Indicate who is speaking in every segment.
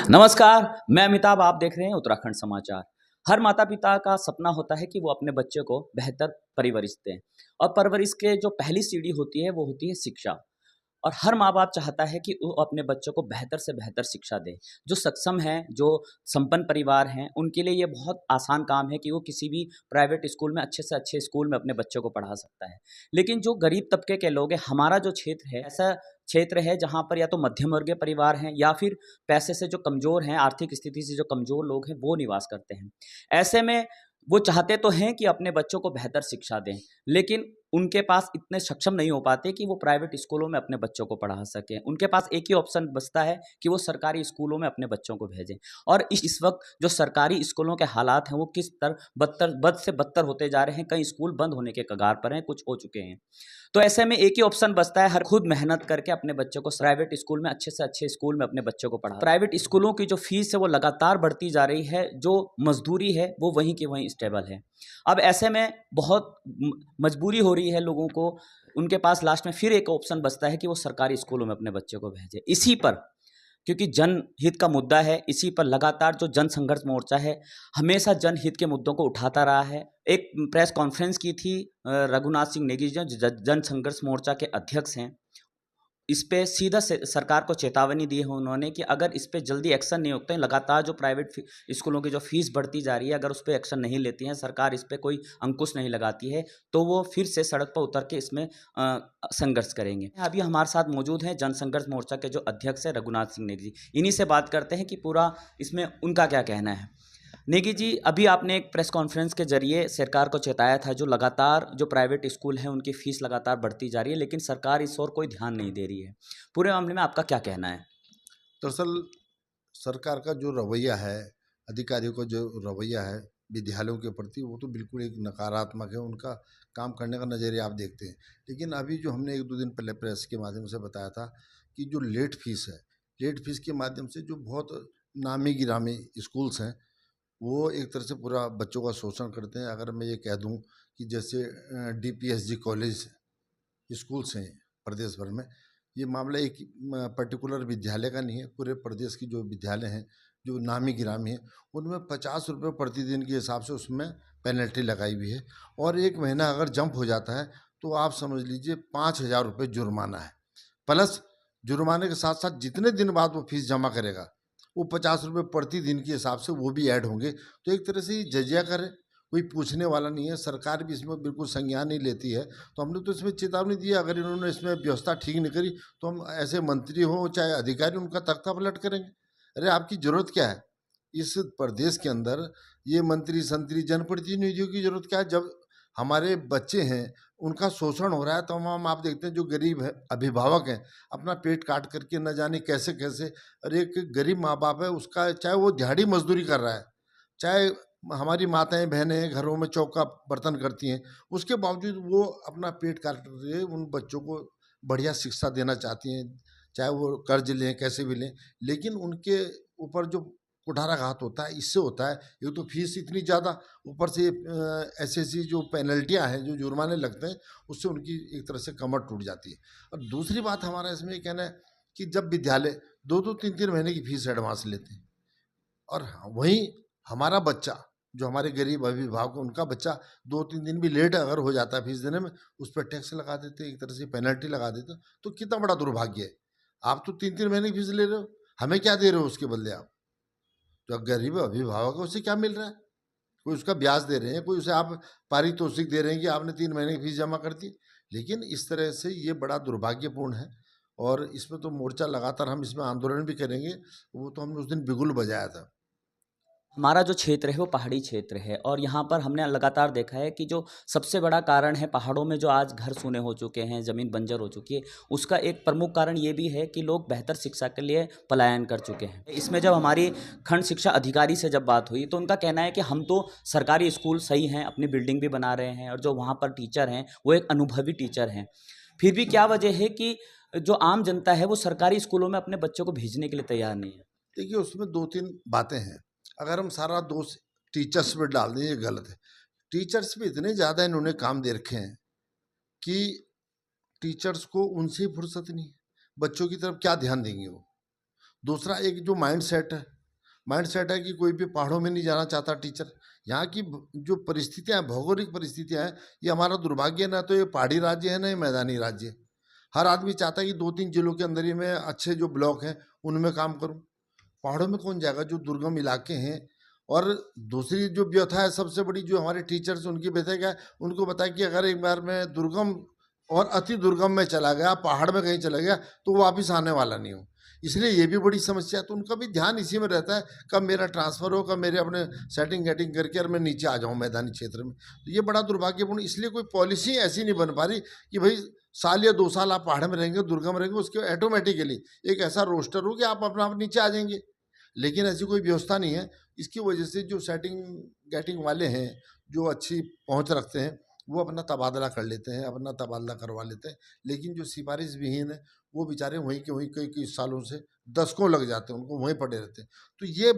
Speaker 1: नमस्कार, मैं अमिताभ, आप देख रहे हैं उत्तराखंड समाचार। हर माता-पिता का सपना होता है कि वो अपने बच्चे को बेहतर परवरिश दें और परवरिश के जो पहली सीढ़ी होती है, वो होती है शिक्षा। और हर माँ-बाप चाहता है कि वो अपने बच्चों को बेहतर से बेहतर शिक्षा दें। जो सक्षम हैं, जो संपन्न परिवार हैं, उनके लिए ये बहुत आसान काम है कि वो किसी भी प्राइवेट स्कूल में अच्छे से अच्छे स्कूल में अपने बच्चों को पढ़ा सकता है। लेकिन जो गरीब तबके के लोग हैं, हमारा जो क्षेत्र है, ऐसा क्षेत्र है जहाँ पर या तो मध्यम वर्गीय परिवार हैं या फिर पैसे से जो कमज़ोर हैं, आर्थिक स्थिति से जो कमज़ोर लोग हैं, वो निवास करते हैं। ऐसे में वो चाहते तो हैं कि अपने बच्चों को बेहतर शिक्षा दें, लेकिन उनके पास इतने सक्षम नहीं हो पाते कि वो प्राइवेट स्कूलों में अपने बच्चों को पढ़ा सकें। उनके पास एक ही ऑप्शन बचता है कि वो सरकारी स्कूलों में अपने बच्चों को भेजें। और इस वक़्त जो सरकारी स्कूलों के हालात हैं, वो किस तरह बद से बदतर होते जा रहे हैं। कई स्कूल बंद होने के कगार पर हैं, कुछ हो चुके हैं। तो ऐसे में एक ही ऑप्शन बचता है, हर खुद मेहनत करके अपने बच्चों को प्राइवेट स्कूल में अच्छे से अच्छे स्कूल में अपने बच्चों को पढ़ाना। प्राइवेट स्कूलों की जो फ़ीस है वो लगातार बढ़ती जा रही है, जो मज़दूरी है वो वहीं की वहीं स्टेबल है। अब ऐसे में बहुत मजबूरी हो रही है लोगों को, उनके पास लास्ट में फिर एक ऑप्शन बचता है कि वो सरकारी स्कूलों में अपने बच्चों को भेजें। इसी पर क्योंकि जनहित का मुद्दा है, इसी पर लगातार जो जन संघर्ष मोर्चा है, हमेशा जनहित के मुद्दों को उठाता रहा है। एक प्रेस कॉन्फ्रेंस की थी रघुनाथ सिंह नेगी जो जन संघर्ष मोर्चा के अध्यक्ष हैं। इस पे सीधा से सरकार को चेतावनी दी है उन्होंने कि अगर इस पे जल्दी एक्शन नहीं होते हैं, लगातार जो प्राइवेट स्कूलों की जो फीस बढ़ती जा रही है, अगर उस पे एक्शन नहीं लेती है सरकार, इस पे कोई अंकुश नहीं लगाती है, तो वो फिर से सड़क पर उतर के इसमें संघर्ष करेंगे। अभी हमारे साथ मौजूद हैं जन संघर्ष मोर्चा के जो अध्यक्ष हैं रघुनाथ सिंह नेगी जी। इन्हीं से बात करते हैं कि पूरा इसमें उनका क्या कहना है। नेगी जी, अभी आपने एक प्रेस कॉन्फ्रेंस के जरिए सरकार को चेताया था जो लगातार जो प्राइवेट स्कूल हैं उनकी फ़ीस लगातार बढ़ती जा रही है, लेकिन सरकार इस ओर कोई ध्यान नहीं दे रही है। पूरे मामले में आपका क्या कहना है?
Speaker 2: दरअसल सरकार का जो रवैया है, अधिकारियों का जो रवैया है विद्यालयों के प्रति, वो तो बिल्कुल एक नकारात्मक है। उनका काम करने का नज़रिया आप देखते हैं। लेकिन अभी जो हमने 1-2 दिन पहले प्रेस के माध्यम से बताया था कि जो लेट फ़ीस है, लेट फ़ीस के माध्यम से जो बहुत नामी-गिरामी स्कूल्स हैं, वो एक तरह से पूरा बच्चों का शोषण करते हैं। अगर मैं ये कह दूँ कि जैसे डीपीएसजी कॉलेज स्कूल्स हैं प्रदेश भर में, ये मामला एक पर्टिकुलर विद्यालय का नहीं है, पूरे प्रदेश की जो विद्यालय हैं, जो नामी गिरामी हैं, उनमें 50 रुपये प्रतिदिन के हिसाब से उसमें पेनल्टी लगाई हुई है। और 1 महीना अगर जंप हो जाता है तो आप समझ लीजिए 5,000 रुपये जुर्माना है। प्लस जुर्माने के साथ साथ जितने दिन बाद वो फीस जमा करेगा, वो 50 रुपये प्रतिदिन के हिसाब से वो भी ऐड होंगे। तो एक तरह से ये जजिया करे, कोई पूछने वाला नहीं है। सरकार भी इसमें बिल्कुल संज्ञान नहीं लेती है। तो हमने तो इसमें चेतावनी दी है, अगर इन्होंने इसमें व्यवस्था ठीक नहीं करी तो हम ऐसे मंत्री हो चाहे अधिकारी, उनका तख्ता पलट करेंगे। अरे आपकी ज़रूरत क्या है इस प्रदेश के अंदर? ये मंत्री संतरी जनप्रतिनिधियों की ज़रूरत क्या है? जब हमारे बच्चे हैं उनका शोषण हो रहा है, तो हम आप देखते हैं जो गरीब है अभिभावक हैं, अपना पेट काट करके न जाने कैसे कैसे। अरे एक गरीब माँ बाप है, उसका चाहे वो दिहाड़ी मजदूरी कर रहा है, चाहे हमारी माताएं बहनें घरों में चौका बर्तन करती हैं, उसके बावजूद वो अपना पेट काट रहे उन बच्चों को बढ़िया शिक्षा देना चाहती हैं, चाहे वो कर्ज लें कैसे भी लें। लेकिन उनके ऊपर जो कुठाराघात होता है इससे होता है। एक तो फीस इतनी ज़्यादा, ऊपर से ऐसी ऐसी जो पेनल्टियाँ हैं, जो जुर्माने लगते हैं, उससे उनकी एक तरह से कमर टूट जाती है। और दूसरी बात हमारा इसमें ये कहना है कि जब विद्यालय 2-2 3-3 महीने की फीस एडवांस लेते हैं, और वहीं हमारा बच्चा, जो हमारे गरीब अभिभावक हैं, उनका बच्चा 2-3 दिन भी लेट अगर हो जाता है फीस देने में, उस पर टैक्स लगा देते हैं, एक तरह से पेनल्टी लगा देते हैं। तो कितना बड़ा दुर्भाग्य है। आप तो 3-3 महीने की फीस ले रहे हो, हमें क्या दे रहे हो उसके बदले आप? जो गरीब अभिभावक है उसे क्या मिल रहा है? कोई उसका ब्याज दे रहे हैं, कोई उसे आप पारितोषिक दे रहे हैं कि आपने 3 महीने की फीस जमा कर दी। लेकिन इस तरह से ये बड़ा दुर्भाग्यपूर्ण है। और इसमें तो मोर्चा लगातार हम इसमें आंदोलन भी करेंगे। वो तो हमने उस दिन बिगुल बजाया था।
Speaker 1: हमारा जो क्षेत्र है वो पहाड़ी क्षेत्र है और यहाँ पर हमने लगातार देखा है कि जो सबसे बड़ा कारण है पहाड़ों में जो आज घर सूने हो चुके हैं, ज़मीन बंजर हो चुकी है, उसका एक प्रमुख कारण ये भी है कि लोग बेहतर शिक्षा के लिए पलायन कर चुके हैं। इसमें जब हमारी खंड शिक्षा अधिकारी से जब बात हुई तो उनका कहना है कि हम तो सरकारी स्कूल सही हैं, अपनी बिल्डिंग भी बना रहे हैं और जो वहाँ पर टीचर हैं वो एक अनुभवी टीचर हैं। फिर भी क्या वजह है कि जो आम जनता है वो सरकारी स्कूलों में अपने बच्चों को भेजने के लिए तैयार नहीं है?
Speaker 2: देखिए उसमें 2-3 बातें हैं। अगर हम सारा दोष टीचर्स पे डाल दें, ये गलत है। टीचर्स पे इतने ज़्यादा इन्होंने काम दे रखे हैं कि टीचर्स को उनसे ही फुर्सत नहीं है। बच्चों की तरफ क्या ध्यान देंगे वो? दूसरा एक जो माइंडसेट है, माइंड सेट है कि कोई भी पहाड़ों में नहीं जाना चाहता टीचर। यहाँ की जो परिस्थितियाँ हैं, भौगोलिक परिस्थितियाँ हैं, ये हमारा दुर्भाग्य है। ना तो ये पहाड़ी राज्य है, ना ये मैदानी राज्य है। हर आदमी चाहता है कि 2-3 जिलों के अंदर ही मैं अच्छे जो ब्लॉक हैं, उनमें काम करूँ। पहाड़ों में कौन जाएगा? जो दुर्गम इलाके हैं। और दूसरी जो व्यथा है सबसे बड़ी, जो हमारे टीचर्स, उनकी व्यथा क्या है? उनको पता है कि अगर एक बार मैं दुर्गम और अति दुर्गम में चला गया, पहाड़ में कहीं चला गया, तो वापिस आने वाला नहीं हूँ। इसलिए ये भी बड़ी समस्या है। तो उनका भी ध्यान इसी में रहता है, कब मेरा ट्रांसफ़र हो, कब मेरे अपने सेटिंग-गेटिंग करके और मैं नीचे आ जाऊँ मैदानी क्षेत्र में। तो ये बड़ा दुर्भाग्यपूर्ण, इसलिए कोई पॉलिसी ऐसी नहीं बन पा रही कि भई साल या 2 साल आप पहाड़ में रहेंगे, दुर्गम रहेंगे, उसके ऑटोमेटिकली एक ऐसा रोस्टर हो कि आप अपने आप नीचे आ जाएँगे। लेकिन ऐसी कोई व्यवस्था नहीं है। इसकी वजह से जो सेटिंग गेटिंग वाले हैं, जो अच्छी पहुँच रखते हैं, वो अपना तबादला कर लेते हैं, अपना तबादला करवा लेते हैं। लेकिन जो सिफ़ारिश विहीन है, वो बेचारे वहीं के वहीं कई-कई सालों से दशकों लग जाते हैं, उनको वहीं पड़े रहते हैं। तो ये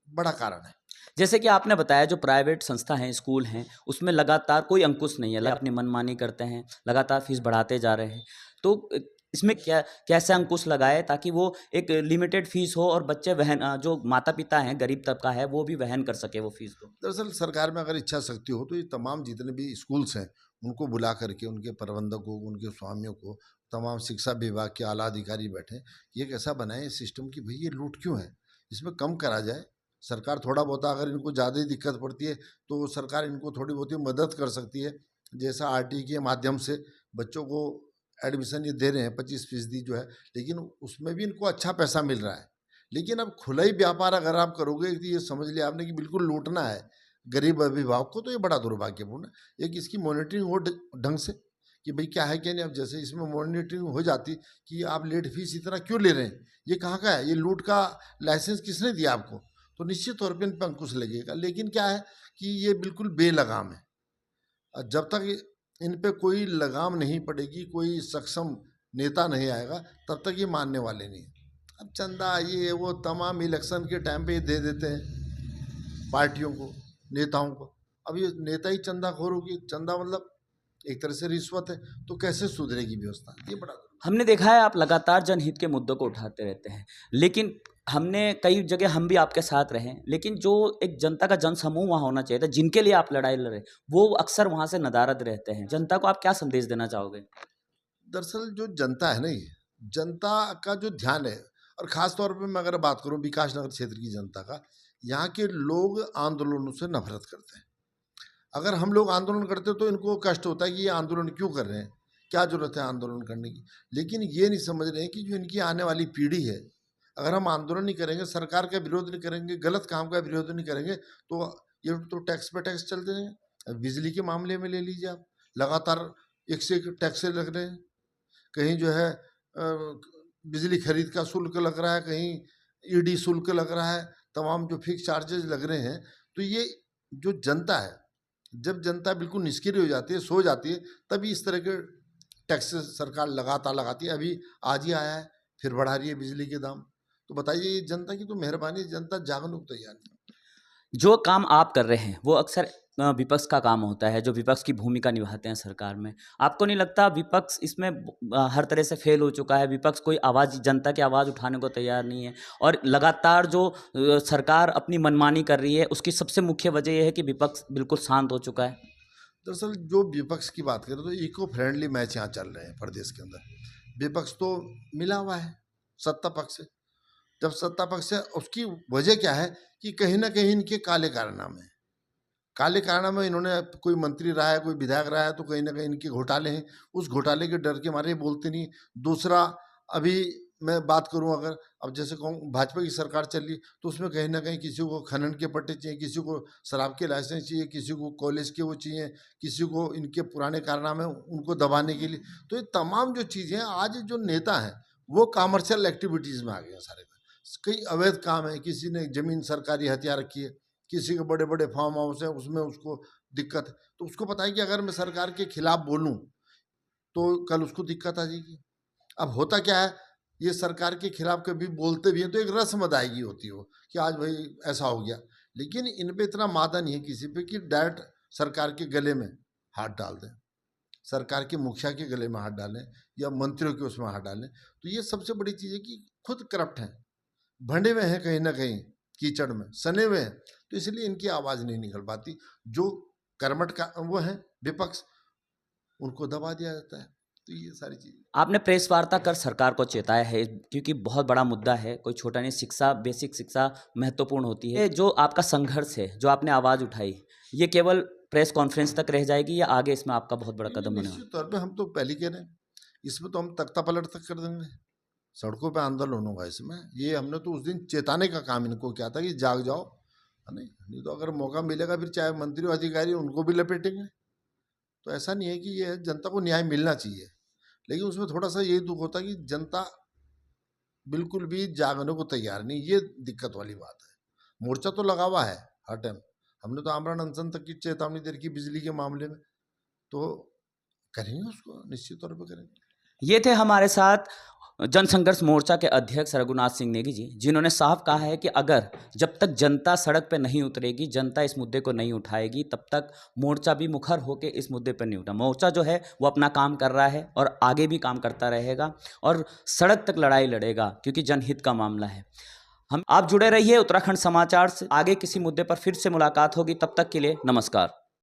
Speaker 2: बड़ा कारण है।
Speaker 1: जैसे कि आपने बताया जो प्राइवेट संस्था हैं, स्कूल हैं, उसमें लगातार कोई अंकुश नहीं है, अपनी मनमानी करते हैं, लगातार फीस बढ़ाते जा रहे हैं। तो इसमें क्या कैसे अंकुश लगाए ताकि वो एक लिमिटेड फीस हो और बच्चे जो माता-पिता हैं, गरीब तबका है, वो भी वहन कर सके वो फीस को?
Speaker 2: दरअसल सरकार में अगर इच्छा शक्ति हो, तो ये तमाम जितने भी स्कूल्स हैं, उनको बुला करके उनके प्रबंधकों, उनके स्वामियों को, तमाम शिक्षा विभाग के आला अधिकारी बैठें, ये एक ऐसा बनाएँ सिस्टम कि भई ये लूट क्यों है? इसमें कम करा जाए। सरकार थोड़ा बहुत, अगर इनको ज़्यादा ही दिक्कत पड़ती है, तो सरकार इनको थोड़ी बहुत ही मदद कर सकती है। जैसा आरटी के माध्यम से बच्चों को एडमिशन ये दे रहे हैं 25% जो है, लेकिन उसमें भी इनको अच्छा पैसा मिल रहा है। लेकिन अब खुला ही व्यापार अगर आप करोगे, तो ये समझ लिया आपने कि बिल्कुल लूटना है गरीब अभिभावक को, तो ये बड़ा दुर्भाग्यपूर्ण है। एक इसकी मॉनिटरिंग हो ढंग से कि भाई क्या है क्या नहीं। अब जैसे इसमें मॉनिटरिंग हो जाती कि आप लेट फीस इतना क्यों ले रहे हैं, ये कहाँ का है, ये लूट का लाइसेंस किसने दिया आपको, तो निश्चित तौर पर इन पर अंकुश लगेगा। लेकिन क्या है कि ये बिल्कुल बेलगाम है। जब तक इन पे कोई लगाम नहीं पड़ेगी, कोई सक्षम नेता नहीं आएगा, तब तक ये मानने वाले नहीं हैं। अब चंदा ये वो तमाम इलेक्शन के टाइम पे ये दे देते हैं पार्टियों को, नेताओं को। अब ये नेता ही चंदाखोर होगी, चंदा मतलब एक तरह से रिश्वत है, तो कैसे सुधरेगी व्यवस्था? ये बड़ा
Speaker 1: हमने देखा है आप लगातार जनहित के मुद्दों को उठाते रहते हैं, लेकिन हमने कई जगह हम भी आपके साथ रहे, लेकिन जो एक जनता का जनसमूह वहाँ होना चाहिए था, जिनके लिए आप लड़ाई लड़े, वो अक्सर वहाँ से नदारद रहते हैं। जनता को आप क्या संदेश देना चाहोगे?
Speaker 2: दरअसल जो जनता है ना, ये जनता का जो ध्यान है, और ख़ास तौर पे मैं अगर बात करूँ विकास नगर क्षेत्र की जनता का, यहाँ के लोग आंदोलनों से नफरत करते हैं। अगर हम लोग आंदोलन करते तो इनको कष्ट होता है कि ये आंदोलन क्यों कर रहे हैं, क्या ज़रूरत है आंदोलन करने की। लेकिन ये नहीं समझ रहे हैं कि जो इनकी आने वाली पीढ़ी है, अगर हम आंदोलन नहीं करेंगे, सरकार का विरोध नहीं करेंगे, गलत काम का विरोध नहीं करेंगे, तो ये तो टैक्स पे टैक्स चलते रहेंगे। अब बिजली के मामले में ले लीजिए आप, लगातार एक से एक टैक्स लग रहे हैं। कहीं जो है बिजली खरीद का शुल्क लग रहा है, कहीं ईडी शुल्क लग रहा है, तमाम जो फिक्स चार्जेस लग रहे हैं। तो ये जो जनता है, जब जनता बिल्कुल निष्क्रिय हो जाती है, सो जाती है, तभी इस तरह के टैक्स सरकार लगातार लगाती है। अभी आज ही आया है, फिर बढ़ा रही है बिजली के दाम। तो बताइए, ये जनता की तो मेहरबानी, जनता जागने को तैयार नहीं।
Speaker 1: जो काम आप कर रहे हैं, वो अक्सर विपक्ष का काम होता है, जो विपक्ष की भूमिका निभाते हैं सरकार में। आपको नहीं लगता विपक्ष इसमें हर तरह से फेल हो चुका है? विपक्ष कोई आवाज़, जनता की आवाज़ उठाने को तैयार नहीं है और लगातार जो सरकार अपनी मनमानी कर रही है, उसकी सबसे मुख्य वजह ये है कि विपक्ष बिल्कुल शांत हो चुका है।
Speaker 2: दरअसल जो विपक्ष की बात करें, तो इको फ्रेंडली मैच यहाँ चल रहे हैं प्रदेश के अंदर। विपक्ष तो मिला हुआ है सत्ता पक्ष से। जब सत्ता पक्ष है, उसकी वजह क्या है कि कहीं ना कहीं इनके काले कारनामे हैं। काले कारनामे, इन्होंने कोई मंत्री रहा है, कोई विधायक रहा है, तो कहीं ना कहीं इनके घोटाले हैं। उस घोटाले के डर के मारे ये बोलते नहीं। दूसरा, अभी मैं बात करूं, अगर अब जैसे कहूँ भाजपा की सरकार चल रही, तो उसमें कहीं ना कहीं किसी को खनन के पट्टे चाहिए, किसी को शराब के लाइसेंस चाहिए, किसी को कॉलेज के वो चाहिए, किसी को इनके पुराने कारनामे उनको दबाने के लिए। तो ये तमाम जो चीज़ें हैं, आज जो नेता हैं वो कॉमर्शियल एक्टिविटीज़ में आ गए हैं सारे। कई अवैध काम है, किसी ने जमीन सरकारी हथिया रखी है, किसी के बड़े बड़े फार्म हाउस है, उसमें उसको दिक्कत है। तो उसको पता है कि अगर मैं सरकार के खिलाफ बोलूं, तो कल उसको दिक्कत आ जाएगी। अब होता क्या है, ये सरकार के खिलाफ कभी बोलते भी हैं तो एक रस्म अदायगी होती हो कि आज भाई ऐसा हो गया। लेकिन इन पे इतना मादा नहीं है किसी पे कि डायरेक्ट सरकार के गले में हाथ डाल दें, सरकार के मुखिया के गले में हाथ डालें, या मंत्रियों के उसमें हाथ डालें। तो ये सबसे बड़ी चीज़ है कि खुद करप्ट हैं, भंडे में हैं कहीं ना कहीं, कीचड़ में सने हुए हैं, तो इसलिए इनकी आवाज़ नहीं निकल पाती। जो कर्मठ का वो है विपक्ष, उनको दबा दिया जाता है। तो ये सारी चीज़
Speaker 1: आपने प्रेस वार्ता कर सरकार को चेताया है, क्योंकि बहुत बड़ा मुद्दा है, कोई छोटा नहीं। शिक्षा, बेसिक शिक्षा महत्वपूर्ण होती है। जो आपका संघर्ष है, जो आपने आवाज़ उठाई, ये केवल प्रेस कॉन्फ्रेंस तक रह जाएगी या आगे इसमें आपका बहुत बड़ा कदम होने वाला है?
Speaker 2: निश्चित तौर पे हम तो पहले कह रहे हैं, इसमें तो हम तख्ता पलट तक कर देंगे, सड़कों पे आंदोलन होगा इसमें। ये हमने तो उस दिन चेताने का काम इनको किया था कि जाग जाओ, है नहीं तो अगर मौका मिलेगा फिर चाहे मंत्री और अधिकारी उनको भी लपेटेंगे। तो ऐसा नहीं है कि ये जनता को न्याय मिलना चाहिए, लेकिन उसमें थोड़ा सा यही दुख होता है कि जनता बिल्कुल भी जागने को तैयार नहीं, ये दिक्कत वाली बात है। मोर्चा तो लगा हुआ है हर टाइम, हमने तो आमरण अनशन तक की चेतावनी दे रखी बिजली के मामले में, तो करेंगे उसको, निश्चित तौर पर करेंगे।
Speaker 1: ये थे हमारे साथ जनसंघर्ष मोर्चा के अध्यक्ष रघुनाथ सिंह नेगी जी, जिन्होंने साफ कहा है कि अगर जब तक जनता सड़क पे नहीं उतरेगी, जनता इस मुद्दे को नहीं उठाएगी, तब तक मोर्चा भी मुखर होकर इस मुद्दे पर नहीं उठा। मोर्चा जो है वो अपना काम कर रहा है और आगे भी काम करता रहेगा और सड़क तक लड़ाई लड़ेगा, क्योंकि जनहित का मामला है। आप जुड़े रहिए उत्तराखंड समाचार से। आगे किसी मुद्दे पर फिर से मुलाकात होगी, तब तक के लिए नमस्कार।